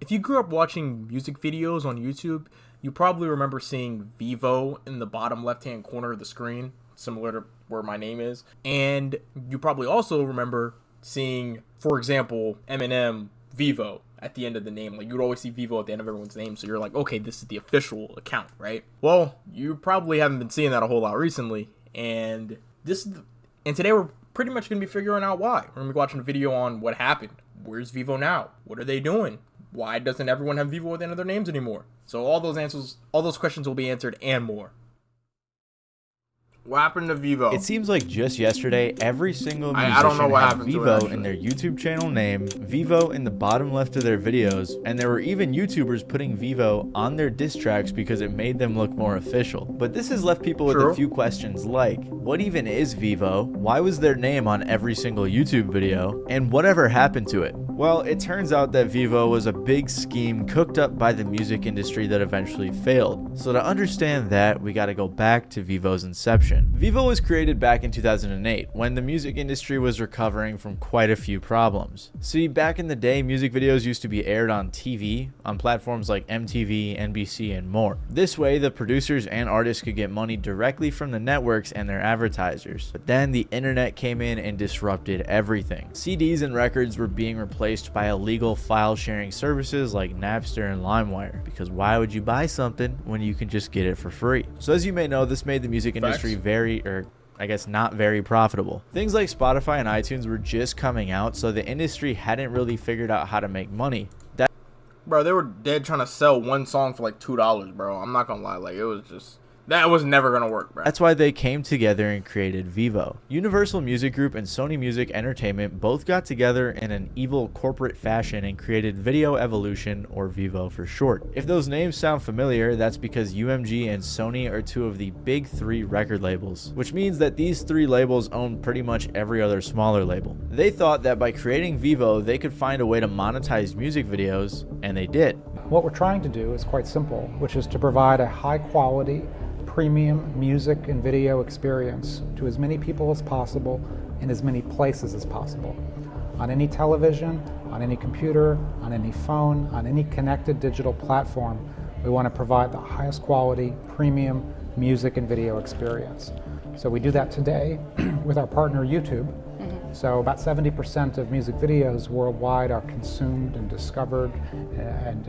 If you grew up watching music videos on YouTube, you probably remember seeing Vevo in the bottom left-hand corner of the screen, similar to where my name is. And you probably also remember seeing, for example, Eminem Vevo at the end of the name. Like, you'd always see Vevo at the end of everyone's name, so you're like, okay, this is the official account, right? Well, you probably haven't been seeing that a whole lot recently, and today we're pretty much going to be figuring out why. We're going to be watching a video on what happened. Where's Vevo now? What are they doing? Why doesn't everyone have Vevo at the end of their names anymore? So all those questions will be answered and more. What happened to Vevo? It seems like just yesterday, every single musician I don't know what had happened to it, Vevo actually. in their YouTube channel name, Vevo in the bottom left of their videos, and there were even YouTubers putting Vevo on their diss tracks because it made them look more official. But this has left people with a few questions like, what even is Vevo? Why was their name on every single YouTube video? And whatever happened to it? Well, it turns out that Vevo was a big scheme cooked up by the music industry that eventually failed. So to understand that, we gotta go back to Vevo's inception. Vevo was created back in 2008 when the music industry was recovering from quite a few problems. See, back in the day, music videos used to be aired on TV, on platforms like MTV, NBC, and more. This way, the producers and artists could get money directly from the networks and their advertisers. But then the internet came in and disrupted everything. CDs and records were being replaced by illegal file sharing services like Napster and LimeWire, because why would you buy something when you can just get it for free? So as you may know, this made the music industry not very profitable. Things like Spotify and iTunes were just coming out, so the industry hadn't really figured out how to make money. Bro, they were dead trying to sell one song for like $2, bro. I'm not gonna lie, like, it was just... That was never gonna work, bro. That's why they came together and created Vevo. Universal Music Group and Sony Music Entertainment both got together in an evil corporate fashion and created Video Evolution, or Vevo for short. If those names sound familiar, that's because UMG and Sony are two of the big three record labels, which means that these three labels own pretty much every other smaller label. They thought that by creating Vevo, they could find a way to monetize music videos, and they did. What we're trying to do is quite simple, which is to provide a high quality, premium music and video experience to as many people as possible in as many places as possible. On any television, on any computer, on any phone, on any connected digital platform, we want to provide the highest quality, premium music and video experience. So we do that today with our partner YouTube. So about 70% of music videos worldwide are consumed and discovered and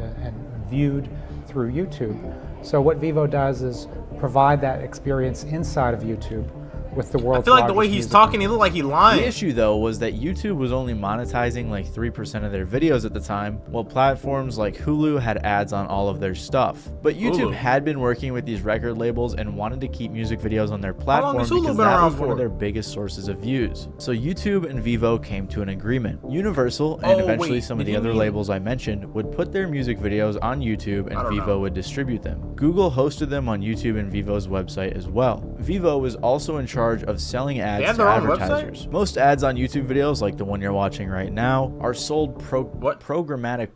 viewed through YouTube. So what Vevo does is provide that experience inside of YouTube with the world's I feel like the way largest he's music talking, he looked like he lying. The issue though was that YouTube was only monetizing like 3% of their videos at the time, while platforms like Hulu had ads on all of their stuff. But YouTube had been working with these record labels and wanted to keep music videos on their platform because that was one of their biggest sources of views. So YouTube and Vevo came to an agreement. Universal and eventually some of the other labels I mentioned would put their music videos on YouTube and Vevo would distribute them. Google hosted them on YouTube and Vevo's website as well. Vevo was also in charge of selling ads to advertisers. Most ads on YouTube videos, like the one you're watching right now, are sold programmatically,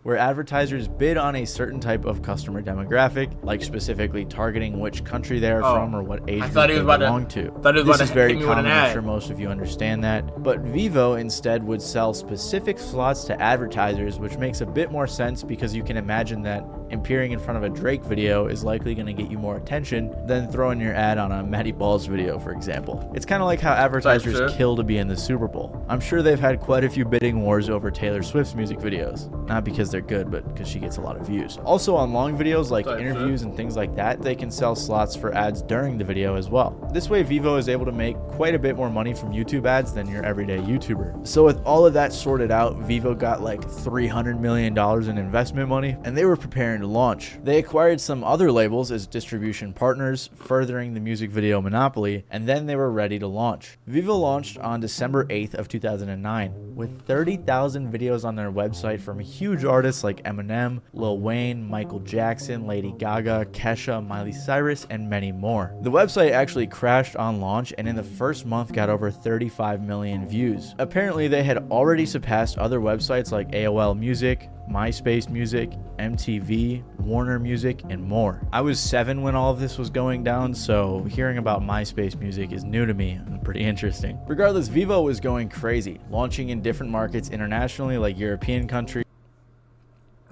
where advertisers bid on a certain type of customer demographic, like specifically targeting which country they are from or what age group they belong to. This is very common, I'm sure most of you understand that. But Vevo instead would sell specific slots to advertisers, which makes a bit more sense because you can imagine that appearing in front of a Drake video is likely going to get you more attention than throwing your ad on a Matty Balls video, for example. It's kind of like how advertisers kill to be in the Super Bowl. I'm sure they've had quite a few bidding wars over Taylor Swift's music videos. Not because they're good, but because she gets a lot of views. Also on long videos like interviews and things like that, they can sell slots for ads during the video as well. This way Vevo is able to make quite a bit more money from YouTube ads than your everyday YouTuber. So with all of that sorted out, Vevo got like $300 million in investment money, and they were preparing to launch. They acquired some other labels as distribution partners, furthering the music video monopoly, and then they were ready to launch. Vevo launched on December 8th of 2009 with 30,000 videos on their website from huge artists like Eminem, Lil Wayne, Michael Jackson, Lady Gaga, Kesha, Miley Cyrus, and many more. The website actually crashed on launch and in the first month got over 35 million views. Apparently they had already surpassed other websites like AOL Music, MySpace Music, MTV, Warner Music, and more. I was 7 when all of this was going down, so hearing about MySpace Music is new to me and pretty interesting. Regardless, Vevo was going crazy, launching in different markets internationally like European countries.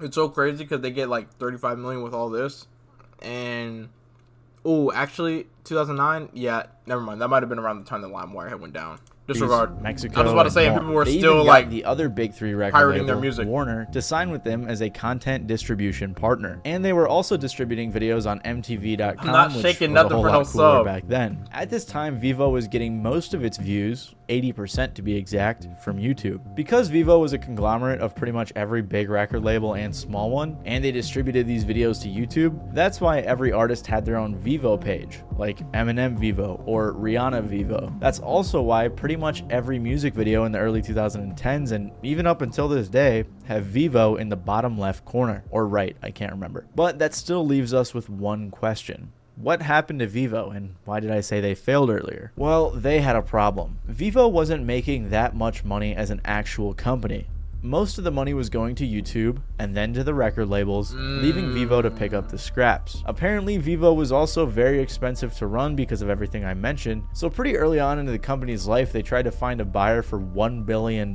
It's so crazy because they get like 35 million with all this. And, actually, 2009? Yeah, never mind. That might have been around the time that LimeWire had went down. Disregard. Mexico. I was about to say, people were they still even like the other big 3 record pirating label, their music. Warner, to sign with them as a content distribution partner, and they were also distributing videos on MTV.com. I'm not shaking nothing for no sub back then. At this time, Vevo was getting most of its views, 80% to be exact, from YouTube. Because Vevo was a conglomerate of pretty much every big record label and small one, and they distributed these videos to YouTube, that's why every artist had their own Vevo page, like Eminem Vevo or Rihanna Vevo. That's also why pretty much every music video in the early 2010s and even up until this day have Vevo in the bottom left corner, or right, I can't remember. But that still leaves us with one question. What happened to Vevo, and why did I say they failed earlier? Well, they had a problem. Vevo wasn't making that much money as an actual company. Most of the money was going to YouTube and then to the record labels, leaving Vevo to pick up the scraps. Apparently, Vevo was also very expensive to run because of everything I mentioned, so pretty early on into the company's life, they tried to find a buyer for $1 billion,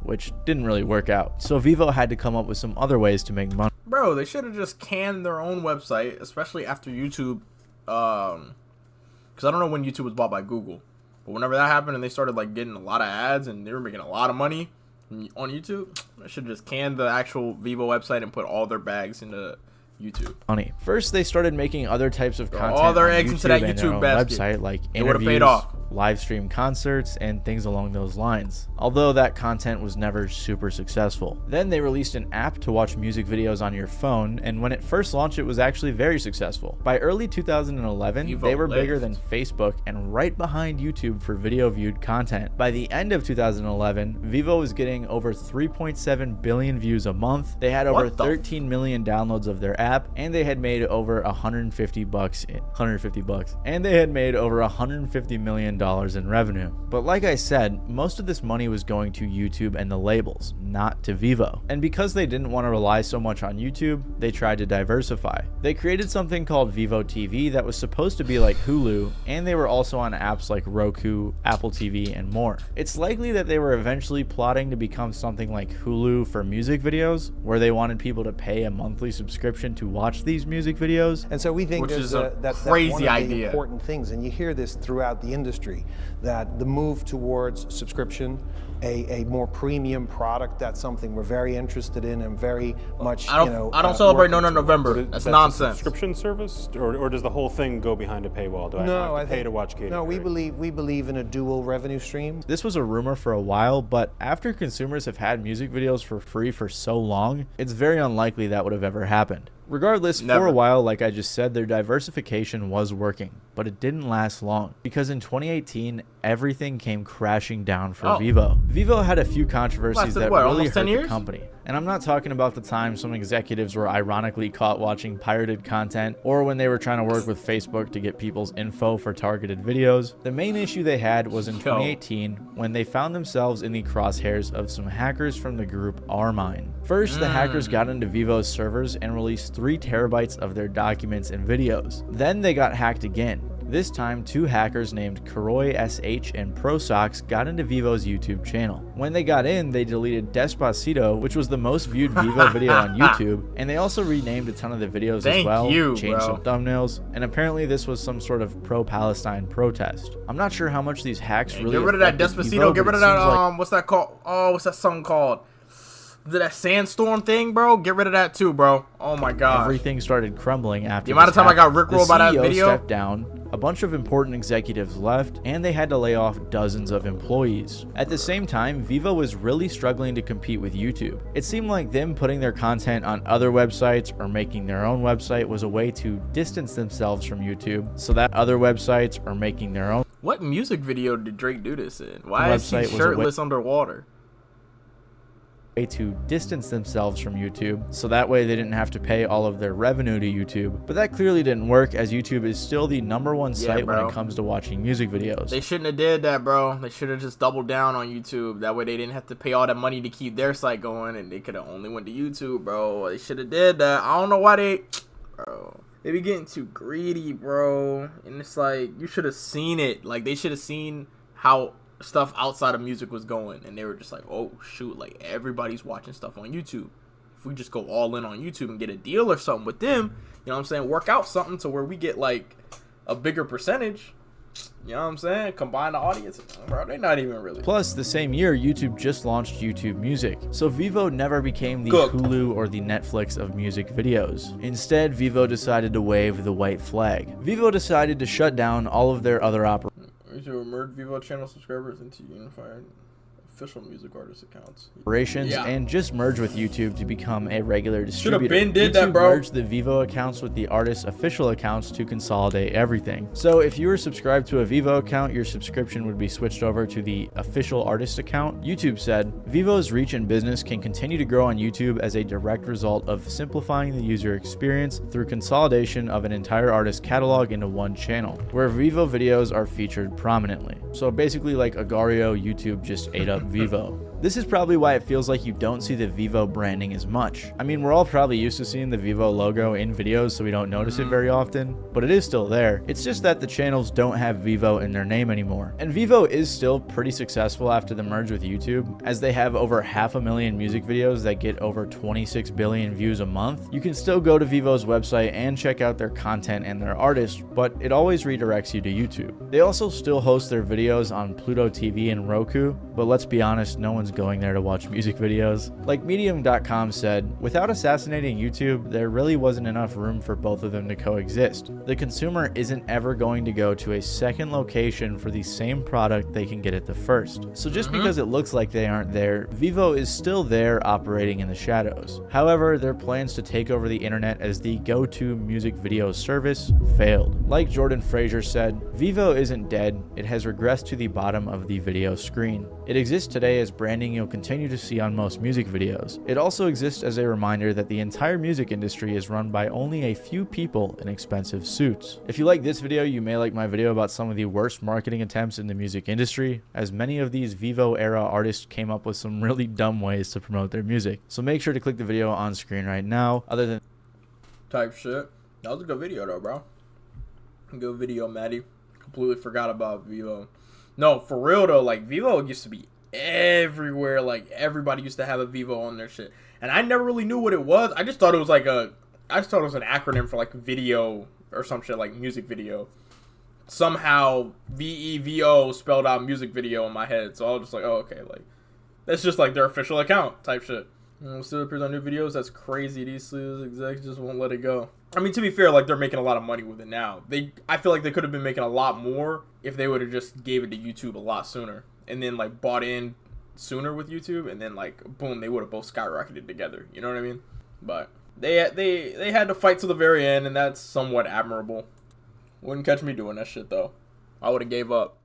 which didn't really work out. So Vevo had to come up with some other ways to make money. Bro, they should have just canned their own website, especially after YouTube, because I don't know when YouTube was bought by Google, but whenever that happened and they started like getting a lot of ads and they were making a lot of money on YouTube, I should have just canned the actual Vevo website and put all their bags into YouTube. Funny. First, they started making other types of content all their on eggs YouTube into that and YouTube their own basket. website, like It would have paid interviews, off. live stream concerts, and things along those lines. Although that content was never super successful. Then they released an app to watch music videos on your phone, and when it first launched, it was actually very successful. By early 2011, Vevo they were lived. bigger than Facebook and right behind YouTube for video viewed content. By the end of 2011, Vevo was getting over 3.7 billion views a month. They had over 13 million downloads of their app, and they had made over $150 and they had made over $150 million in revenue. But like I said, most of this money was going to YouTube and the labels, not to Vevo. And because they didn't want to rely so much on YouTube, they tried to diversify. They created something called Vevo TV that was supposed to be like Hulu, and they were also on apps like Roku, Apple TV, and more. It's likely that they were eventually plotting to become something like Hulu for music videos, where they wanted people to pay a monthly subscription to watch these music videos. And so we think that's one of the important things, and you hear this throughout the industry, that the move towards subscription, a more premium product, that's something we're very interested in and very much, I don't celebrate No November. That's nonsense. A subscription service, or does the whole thing go behind a paywall? Do I have to pay to watch Katy Perry? No, we believe in a dual revenue stream. This was a rumor for a while, but after consumers have had music videos for free for so long, it's very unlikely that would have ever happened. Regardless, for a while, like I just said, their diversification was working, but it didn't last long, because in 2018, everything came crashing down for Vevo. Vevo had a few controversies that really hurt the company. And I'm not talking about the time some executives were ironically caught watching pirated content, or when they were trying to work with Facebook to get people's info for targeted videos. The main issue they had was in 2018, when they found themselves in the crosshairs of some hackers from the group Rmine. First, the hackers got into Vevo's servers and released 3 terabytes of their documents and videos. Then they got hacked again. This time, 2 hackers named Karoy SH and ProSox got into Vevo's YouTube channel. When they got in, they deleted Despacito, which was the most viewed Vevo video on YouTube, and they also renamed a ton of the videos as well, changed some thumbnails, and apparently this was some sort of pro-Palestine protest. I'm not sure how much these hacks really get rid of that Despacito, Vevo, get rid of that, what's that called? Oh, what's that song called? That sandstorm thing, bro? Get rid of that too, bro. Oh my god. Everything started crumbling after the amount of time I got rickrolled by that video. Stepped down, a bunch of important executives left, and they had to lay off dozens of employees. At the same time, Vevo was really struggling to compete with YouTube. It seemed like them putting their content on other websites or making their own website was a way to distance themselves from YouTube, so that other websites are making their own. What music video did Drake do this in? Why is he shirtless underwater? to distance themselves from YouTube, so that way they didn't have to pay all of their revenue to YouTube. But that clearly didn't work, as YouTube is still the #1 site when it comes to watching music videos. They shouldn't have did that, bro. They should have just doubled down on YouTube. That way they didn't have to pay all that money to keep their site going, and they could have only went to YouTube, bro. They should have did that. I don't know why they be getting too greedy, bro. And it's like, you should have seen it. Like, they should have seen how stuff outside of music was going, and they were just like, oh shoot, like everybody's watching stuff on YouTube. If we just go all in on YouTube and get a deal or something with them, you know what I'm saying, work out something to where we get like a bigger percentage, you know what I'm saying, combine the audience, bro, they're not even really. Plus, the same year, YouTube just launched YouTube Music, so Vevo never became the Hulu or the Netflix of music videos. Instead, Vevo decided to wave the white flag. Vevo decided to shut down all of their other operations. We should merge Vevo channel subscribers into unified official music artist accounts. And just merge with YouTube to become a regular distributor. Should have been did that, bro. Merged the Vevo accounts with the artist's official accounts to consolidate everything. So if you were subscribed to a Vevo account, your subscription would be switched over to the official artist account. YouTube said, Vevo's reach and business can continue to grow on YouTube as a direct result of simplifying the user experience through consolidation of an entire artist catalog into one channel, where Vevo videos are featured prominently. So basically like Agario, YouTube just ate up Vevo. This is probably why it feels like you don't see the Vevo branding as much. I mean, we're all probably used to seeing the Vevo logo in videos, so we don't notice it very often, but it is still there. It's just that the channels don't have Vevo in their name anymore. And Vevo is still pretty successful after the merge with YouTube, as they have over 500,000 music videos that get over 26 billion views a month. You can still go to Vevo's website and check out their content and their artists, but it always redirects you to YouTube. They also still host their videos on Pluto TV and Roku, but let's be honest, no one's going there to watch music videos. Like Medium.com said, without assassinating YouTube, there really wasn't enough room for both of them to coexist. The consumer isn't ever going to go to a second location for the same product they can get at the first. So just because it looks like they aren't there, Vevo is still there operating in the shadows. However, their plans to take over the internet as the go-to music video service failed. Like Jordan Fraser said, Vevo isn't dead, it has regressed to the bottom of the video screen. It exists today as branding you'll continue to see on most music videos. It also exists as a reminder that the entire music industry is run by only a few people in expensive suits. If you like this video, you may like my video about some of the worst marketing attempts in the music industry, as many of these Vevo era artists came up with some really dumb ways to promote their music. So make sure to click the video on screen right now. Other than type shit. That was a good video though, bro. Good video, Maddie. Completely forgot about Vevo. No, for real though, like Vevo used to be everywhere. Like everybody used to have a Vevo on their shit, and I never really knew what it was. I just thought it was like an acronym for like video or some shit, like music video. Somehow VEVO spelled out music video in my head, so I was just like, oh, okay, like that's just like their official account type shit. Still appears on new videos. That's crazy. These execs just won't let it go. I mean, to be fair, like they're making a lot of money with it now. I feel like they could have been making a lot more if they would have just gave it to YouTube a lot sooner, and then like bought in sooner with YouTube, and then like boom, they would have both skyrocketed together. You know what I mean? But they had to fight to the very end, and that's somewhat admirable. Wouldn't catch me doing that shit though. I would have gave up.